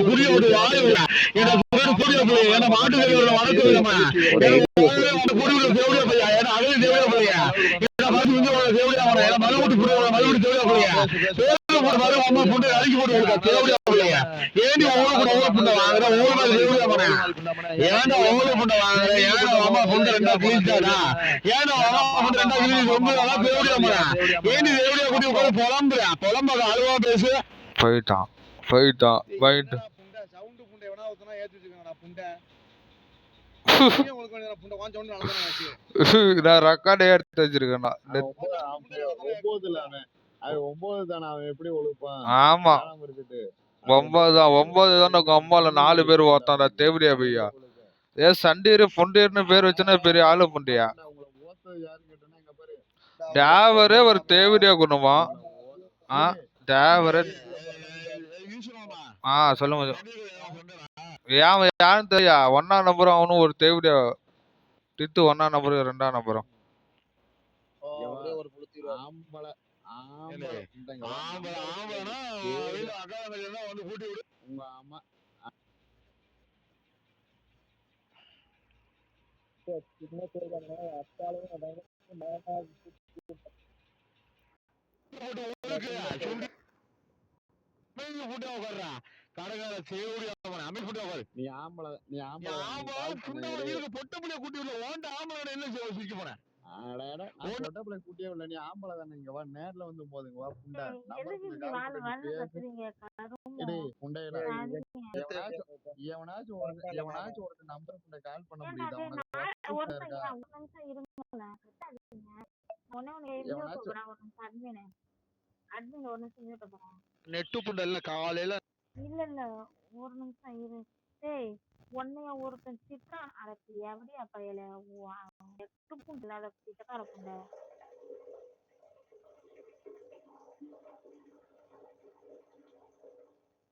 புரிய ஒரு வாய் என்ன புரிய என்ன மாட்டு வணக்கம் புரிய தேவையா பையா ஏன்னா அகதி தேவையா பையா மறுபடி மறுபடி தேவையா பையா அம்மா புண்டை அடிக்கி போட்டு தேவையா பையா ஏன் ஓவர புண்டை வாங்குற ஓவர தேவையா பண்ண ஏன்னா ஓவர புண்டை வாங்குற ஏன்னா அம்மா புண்டை ரெண்டா கிழிச்சாடா ஏன்னா அம்மா புண்டை ரெண்டா கிழிச்சு ரொம்ப தேவையா பண்ண ஏன் தேவையா கூட்டி உட்காந்து புலம்புற அழுவா பேசு போயிட்டான் போயிட்டு சவுண்ட் புண்டை எவனா ஒருத்தனா ஏத்தி வச்சிருக்காங்கடா புண்டை நான் ரெக்கார்ட் எடுத்து வச்சிருக்கேன். 9 தானே அவன் எப்படி ஒழுப்பான்? ஆமா 9 தான் 9 தானே அம்மால 4 பேர் ஓத்தான்டா தேவடியா பையா ஏ சண்டீர் பொண்டீர்னு பேர் வச்சுனா பெரிய ஆளு புண்டியா தேவரே ஒரு தேவடியா குணமா தேவரே சொல்லுங்க ஏன் யாருன்னு தெரியா 1ஆம் நம்பரும் அவனும் ஒரு தேவடியா டித்து 1ஆம் நம்பரும் 2ஆம் நம்பரும் உங்க அம்மா நீ ஆம்பளை பொட்டப்புள்ள கூட்டி ஓண்ட ஆம்பளை என்ன சிரிக்க போறேன் கூட்டியே இல்ல நீ ஆம்பளை தானே இங்க வா நேர்ல வந்து போதுங்க வா புண்டை புண்டையில எவனாச்சும் ஒரு நம்பர் புண்டை கால் பண்ண முடியுதா நெட்டு புண்டை இல்ல காலையில இல்ல ஒரு நிமிஷம் இரு டேய் ஒன்னைய ஒருத்தன் திட்டான் அட எப்படியா பையல எட்டு புண்டை அத திட்டக்கார புண்டை